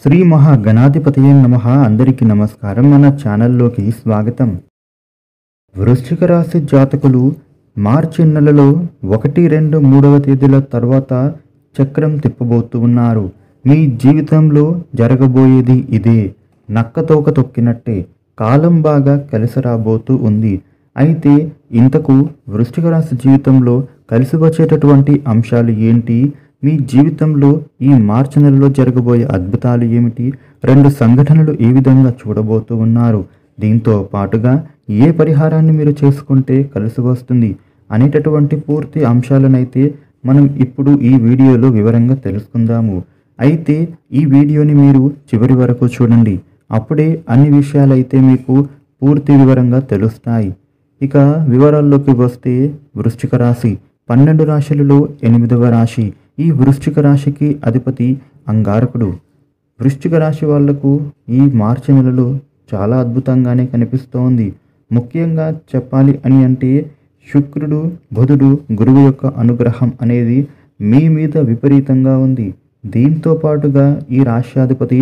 శ్రీ మహాగణాధిపతయే నమః. అందరికీ నమస్కారం. మన ఛానల్లోకి స్వాగతం. వృశ్చిక రాశి జాతకులు మార్చి నెలలో 1, 2, 3వ తేదీల తర్వాత చక్రం తిప్పబోతూ ఉన్నారు. మీ జీవితంలో జరగబోయేది ఇదే. నక్కతోక తొక్కినట్టే కాలం బాగా కలిసి రాబోతూ ఉంది. అయితే ఇంతకు వృశ్చిక రాశి జీవితంలో కలిసి వచ్చేటటువంటి అంశాలు ఏంటి? మీ జీవితంలో ఈ మార్చి నెలలో జరగబోయే అద్భుతాలు ఏమిటి? 2 సంఘటనలు ఏ విధంగా చూడబోతూ ఉన్నారు? దీంతో పాటుగా ఏ పరిహారాన్ని మీరు చేసుకుంటే కలిసి వస్తుంది అనేటటువంటి పూర్తి అంశాలనైతే మనం ఇప్పుడు ఈ వీడియోలో వివరంగా తెలుసుకుందాము. అయితే ఈ వీడియోని మీరు చివరి వరకు చూడండి. అప్పుడే అన్ని విషయాలైతే మీకు పూర్తి వివరంగా తెలుస్తాయి. ఇక వివరాల్లోకి వస్తే వృశ్చిక రాశి 12 రాశులలో 8వ రాశి. ఈ వృశ్చిక రాశికి అధిపతి అంగారకుడు. వృశ్చిక రాశి వాళ్లకు ఈ మార్చి నెలలో చాలా అద్భుతంగానే కనిపిస్తోంది. ముఖ్యంగా చెప్పాలి అని అంటే శుక్రుడు, బుధుడు, గురువు యొక్క అనుగ్రహం అనేది మీ మీద విపరీతంగా ఉంది. దీంతో పాటుగా ఈ రాశ్యాధిపతి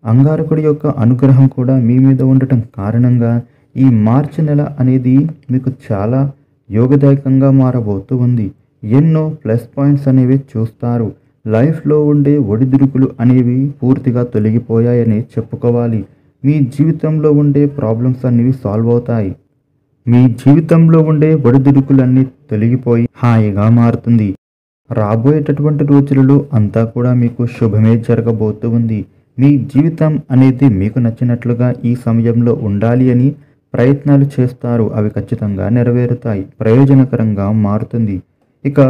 అంగారకుడి యొక్క అనుగ్రహం కూడా మీ మీద ఉండటం కారణంగా ఈ మార్చి నెల అనేది మీకు చాలా యోగదాయకంగా మారబోతూ ఉంది. ఎన్నో ప్లస్ పాయింట్స్ అనేవి చూస్తారు. లైఫ్లో ఉండే ఒడిదుడుకులు అనేవి పూర్తిగా తొలగిపోయాయని చెప్పుకోవాలి. మీ జీవితంలో ఉండే ప్రాబ్లమ్స్ అనేవి సాల్వ్ అవుతాయి. మీ జీవితంలో ఉండే ఒడిదుడుకులన్నీ తొలగిపోయి హాయిగా మారుతుంది. రాబోయేటటువంటి రోజులలో అంతా కూడా మీకు శుభమే జరగబోతూ ఉంది. మీ జీవితం అనేది మీకు నచ్చినట్లుగా ఈ సమయంలో ఉండాలి అని ప్రయత్నాలు చేస్తారు. అవి ఖచ్చితంగా నెరవేరుతాయి. ప్రయోజనకరంగా మారుతుంది. ఇక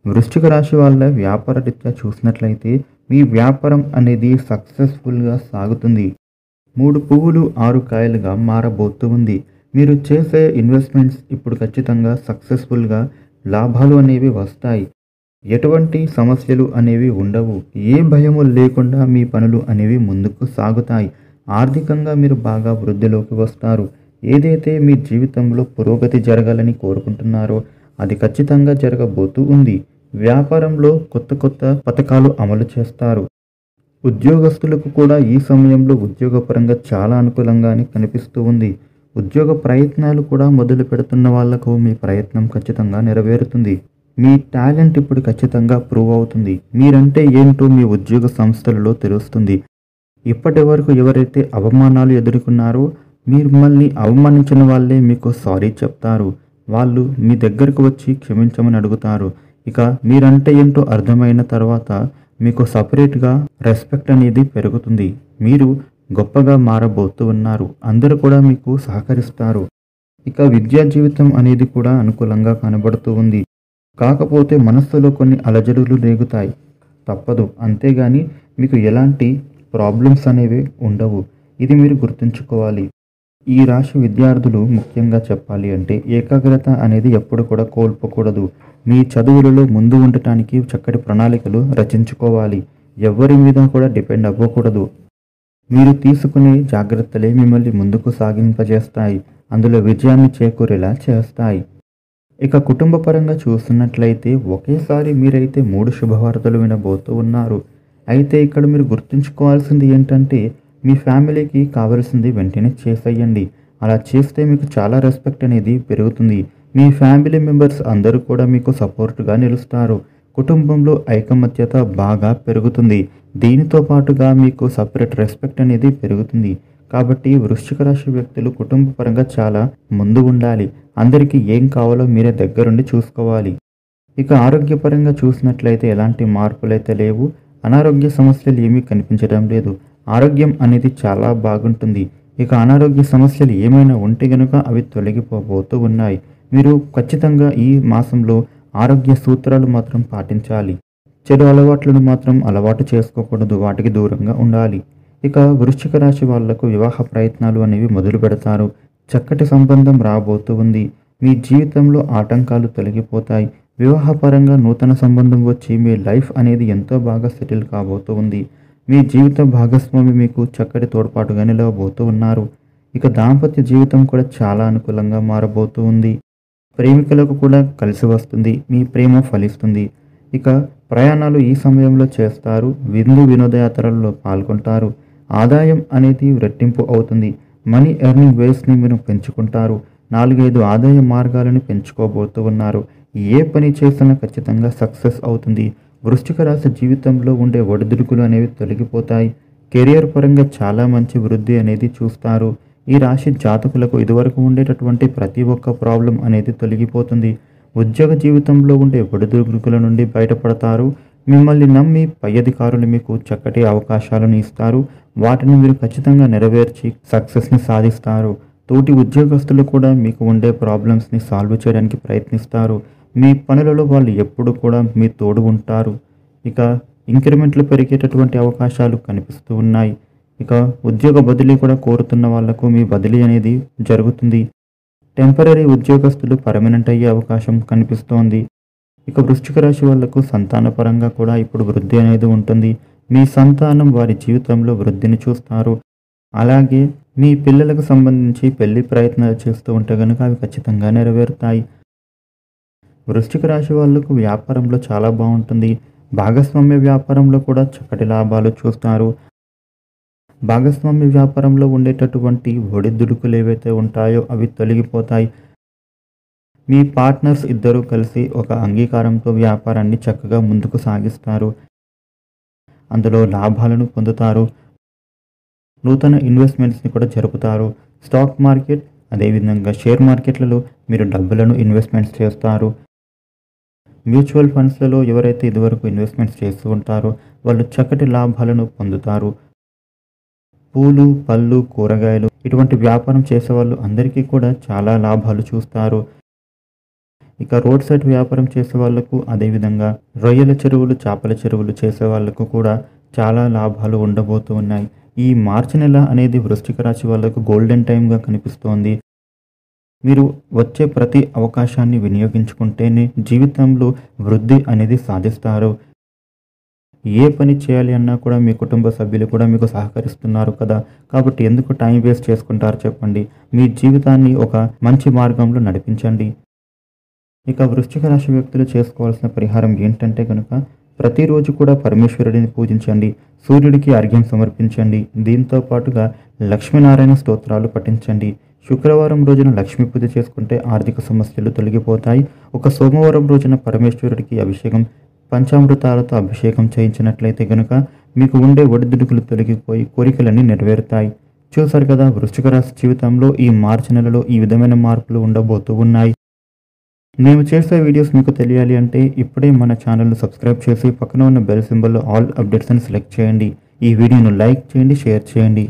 వృశ్చిక రాశి వాళ్ళ వ్యాపార రీత్యా చూసినట్లయితే మీ వ్యాపారం అనేది సక్సెస్ఫుల్గా సాగుతుంది. 3 పువ్వులు 6 కాయలుగా మారబోతూ ఉంది. మీరు చేసే ఇన్వెస్ట్మెంట్స్ ఇప్పుడు ఖచ్చితంగా సక్సెస్ఫుల్గా లాభాలు అనేవి వస్తాయి. ఎటువంటి సమస్యలు అనేవి ఉండవు. ఏ భయము లేకుండా మీ పనులు అనేవి ముందుకు సాగుతాయి. ఆర్థికంగా మీరు బాగా వృద్ధిలోకి వస్తారు. ఏదైతే మీ జీవితంలో పురోగతి జరగాలని కోరుకుంటున్నారో అది ఖచ్చితంగా జరగబోతూ ఉంది. వ్యాపారంలో కొత్త పథకాలు అమలు చేస్తారు. ఉద్యోగస్తులకు కూడా ఈ సమయంలో ఉద్యోగపరంగా చాలా అనుకూలంగానే కనిపిస్తూ ఉంది. ఉద్యోగ ప్రయత్నాలు కూడా మొదలు పెడుతున్న వాళ్లకు మీ ప్రయత్నం ఖచ్చితంగా నెరవేరుతుంది. మీ టాలెంట్ ఇప్పుడు ఖచ్చితంగా ప్రూవ్ అవుతుంది. మీరంటే ఏంటో మీ ఉద్యోగ సంస్థలలో తెలుస్తుంది. ఇప్పటి వరకు ఎవరైతే అవమానాలు ఎదుర్కొన్నారో మిమ్మల్ని అవమానించిన వాళ్ళే మీకు సారీ చెప్తారు. వాళ్ళు మీ దగ్గరకు వచ్చి క్షమించమని అడుగుతారు. ఇక మీరంటే ఏంటో అర్థమైన తర్వాత మీకు సపరేట్గా రెస్పెక్ట్ అనేది పెరుగుతుంది. మీరు గొప్పగా మారబోతూ ఉన్నారు. అందరూ కూడా మీకు సహకరిస్తారు. ఇక విద్యా జీవితం అనేది కూడా అనుకూలంగా కనబడుతూ ఉంది. కాకపోతే మనస్సులో కొన్ని అలజడులు రేగుతాయి. తప్పదు. అంతేగాని మీకు ఎలాంటి ప్రాబ్లమ్స్ అనేవి ఉండవు. ఇది మీరు గుర్తుంచుకోవాలి. ఈ రాశి విద్యార్థులు ముఖ్యంగా చెప్పాలి అంటే ఏకాగ్రత అనేది ఎప్పుడు కూడా కోల్పోకూడదు. మీ చదువులలో ముందు ఉండటానికి చక్కటి ప్రణాళికలు రచించుకోవాలి. ఎవరి మీద కూడా డిపెండ్ అవ్వకూడదు. మీరు తీసుకునే జాగ్రత్తలే మిమ్మల్ని ముందుకు సాగింపజేస్తాయి. అందులో విజయాన్ని చేకూరేలా చేస్తాయి. ఇక కుటుంబ పరంగా చూస్తున్నట్లయితే ఒకేసారి మీరైతే 3 శుభవార్తలు వినబోతూ ఉన్నారు. అయితే ఇక్కడ మీరు గుర్తుంచుకోవాల్సింది ఏంటంటే మీ ఫ్యామిలీకి కావాల్సింది వెంటనే చేసేయండి. అలా చేస్తే మీకు చాలా రెస్పెక్ట్ అనేది పెరుగుతుంది. మీ ఫ్యామిలీ మెంబర్స్ అందరూ కూడా మీకు సపోర్ట్గా నిలుస్తారు. కుటుంబంలో ఐకమత్యత బాగా పెరుగుతుంది. దీనితో పాటుగా మీకు సపరేట్ రెస్పెక్ట్ అనేది పెరుగుతుంది. కాబట్టి వృశ్చిక రాశి వ్యక్తులు కుటుంబ పరంగా చాలా ముందు ఉండాలి. అందరికీ ఏం కావాలో మీరే దగ్గరుండి చూసుకోవాలి. ఇక ఆరోగ్యపరంగా చూసినట్లయితే ఎలాంటి మార్పులైతే లేవు. అనారోగ్య సమస్యలు ఏమీ కనిపించడం లేదు. ఆరోగ్యం అనేది చాలా బాగుంటుంది. ఇక అనారోగ్య సమస్యలు ఏమైనా ఉంటే గనుక అవి తొలగిపోబోతూ ఉన్నాయి. మీరు ఖచ్చితంగా ఈ మాసంలో ఆరోగ్య సూత్రాలు మాత్రం పాటించాలి. చెడు అలవాట్లను మాత్రం అలవాటు చేసుకోకూడదు. వాటికి దూరంగా ఉండాలి. ఇక వృశ్చిక రాశి వాళ్లకు వివాహ ప్రయత్నాలు అనేవి మొదలు పెడతారు. చక్కటి సంబంధం రాబోతూ ఉంది. మీ జీవితంలో ఆటంకాలు తొలగిపోతాయి. వివాహపరంగా నూతన సంబంధం వచ్చి మీ లైఫ్ అనేది ఎంతో బాగా సెటిల్ కాబోతూ ఉంది. మీ జీవిత భాగస్వామి మీకు చక్కటి తోడ్పాటుగా నిలవబోతూ ఉన్నారు. ఇక దాంపత్య జీవితం కూడా చాలా అనుకూలంగా మారబోతూ ఉంది. ప్రేమికులకు కూడా కలిసి వస్తుంది. మీ ప్రేమ ఫలిస్తుంది. ఇక ప్రయాణాలు ఈ సమయంలో చేస్తారు. విందు వినోదయాత్రల్లో పాల్గొంటారు. ఆదాయం అనేది రెట్టింపు అవుతుంది. మనీ ఎర్నింగ్ వేస్ని మీరు పెంచుకుంటారు. 4-5 ఆదాయ మార్గాలను పెంచుకోబోతూ ఉన్నారు. ఏ పని చేసినా ఖచ్చితంగా సక్సెస్ అవుతుంది. వృశ్చిక రాశి జీవితంలో ఉండే ఒడిదుడుకులు అనేవి తొలగిపోతాయి. కెరియర్ పరంగా చాలా మంచి వృద్ధి అనేది చూస్తారు. ఈ రాశి జాతకులకు ఇదివరకు ఉండేటటువంటి ప్రతి ఒక్క ప్రాబ్లం అనేది తొలగిపోతుంది. ఉద్యోగ జీవితంలో ఉండే ఒడిదుడుకుల నుండి బయటపడతారు. మిమ్మల్ని నమ్మి పై అధికారులు మీకు చక్కటి అవకాశాలను ఇస్తారు. వాటిని మీరు ఖచ్చితంగా నెరవేర్చి సక్సెస్ని సాధిస్తారు. తోటి ఉద్యోగస్తులు కూడా మీకు ఉండే ప్రాబ్లమ్స్ని సాల్వ్ చేయడానికి ప్రయత్నిస్తారు. మీ పనులలో వాళ్ళు ఎప్పుడు కూడా మీ తోడు ఉంటారు. ఇక ఇంక్రిమెంట్లు పెరిగేటటువంటి అవకాశాలు కనిపిస్తూ ఉన్నాయి. ఇక ఉద్యోగ బదిలీ కూడా కోరుతున్న వాళ్లకు మీ బదిలీ అనేది జరుగుతుంది. టెంపరరీ ఉద్యోగస్తులు పర్మనెంట్ అయ్యే అవకాశం కనిపిస్తోంది. ఇక వృశ్చిక రాశి వాళ్లకు సంతాన పరంగా కూడా ఇప్పుడు వృద్ధి అనేది ఉంటుంది. మీ సంతానం వారి జీవితంలో వృద్ధిని చూస్తారు. అలాగే మీ పిల్లలకు సంబంధించి పెళ్లి ప్రయత్నాలు చేస్తూ ఉంటే కనుక అవి ఖచ్చితంగా నెరవేరుతాయి. వృశ్చిక రాశి వాళ్లకు వ్యాపారంలో చాలా బాగుంటుంది. భాగస్వామ్య వ్యాపారంలో కూడా చక్కటి లాభాలు చూస్తారు. భాగస్వామ్య వ్యాపారంలో ఉండేటటువంటి ఒడిదుడుకులు ఏవైతే ఉంటాయో అవి తొలగిపోతాయి. మీ పార్ట్నర్స్ ఇద్దరూ కలిసి ఒక అంగీకారంతో వ్యాపారాన్ని చక్కగా ముందుకు సాగిస్తారు. అందులో లాభాలను పొందుతారు. నూతన ఇన్వెస్ట్మెంట్స్ని కూడా జరుపుతారు. స్టాక్ మార్కెట్ అదేవిధంగా షేర్ మార్కెట్లలో మీరు డబ్బులను ఇన్వెస్ట్మెంట్స్ చేస్తారు. మ్యూచువల్ ఫండ్స్లలో ఎవరైతే ఇదివరకు ఇన్వెస్ట్మెంట్స్ చేస్తూ ఉంటారో వాళ్ళు చక్కటి లాభాలను పొందుతారు. పూలు, పళ్ళు, కూరగాయలు ఇటువంటి వ్యాపారం చేసేవాళ్ళు అందరికీ కూడా చాలా లాభాలు చూస్తారు. ఇక రోడ్ సైడ్ వ్యాపారం చేసే వాళ్లకు అదేవిధంగా రొయ్యల చెరువులు, చేపల చెరువులు చేసే వాళ్లకు కూడా చాలా లాభాలు ఉండబోతూ ఉన్నాయి. ఈ మార్చి నెల అనేది వృశ్చిక రాశి వాళ్లకు గోల్డెన్ టైమ్గా కనిపిస్తోంది. మీరు వచ్చే ప్రతి అవకాశాన్ని వినియోగించుకుంటేనే జీవితంలో వృద్ధి అనేది సాధిస్తారు. ఏ పని చేయాలి అన్నా కూడా మీ కుటుంబ సభ్యులు కూడా మీకు సహకరిస్తున్నారు కదా, కాబట్టి ఎందుకు టైం వేస్ట్ చేసుకుంటారు చెప్పండి. మీ జీవితాన్ని ఒక మంచి మార్గంలో నడిపించండి. ఇక వృశ్చిక రాశి వ్యక్తులు చేసుకోవాల్సిన పరిహారం ఏంటంటే కనుక ప్రతిరోజు కూడా పరమేశ్వరుడిని పూజించండి. సూర్యుడికి అర్ఘ్యం సమర్పించండి. దీంతో పాటుగా లక్ష్మీనారాయణ స్తోత్రాలు పఠించండి. శుక్రవారం రోజున లక్ష్మీ పూజ చేసుకుంటే ఆర్థిక సమస్యలు తొలగిపోతాయి. ఒక సోమవారం రోజున పరమేశ్వరుడికి అభిషేకం, పంచామృతాలతో అభిషేకం చేయించినట్లయితే కనుక మీకు ఉండే ఒడిదుడుకులు తొలగిపోయి కోరికలన్నీ నెరవేరుతాయి. చూసారు కదా, వృశ్చిక రాశి జీవితంలో ఈ మార్చి నెలలో ఈ విధమైన మార్పులు ఉండబోతూ ఉన్నాయి. మేము చేసే వీడియోస్ మీకు తెలియాలి అంటే ఇప్పుడే మన ఛానల్ను సబ్స్క్రైబ్ చేసి పక్కన ఉన్న బెల్ సింబల్లో ఆల్ అప్డేట్స్ని సెలెక్ట్ చేయండి. ఈ వీడియోను లైక్ చేయండి, షేర్ చేయండి.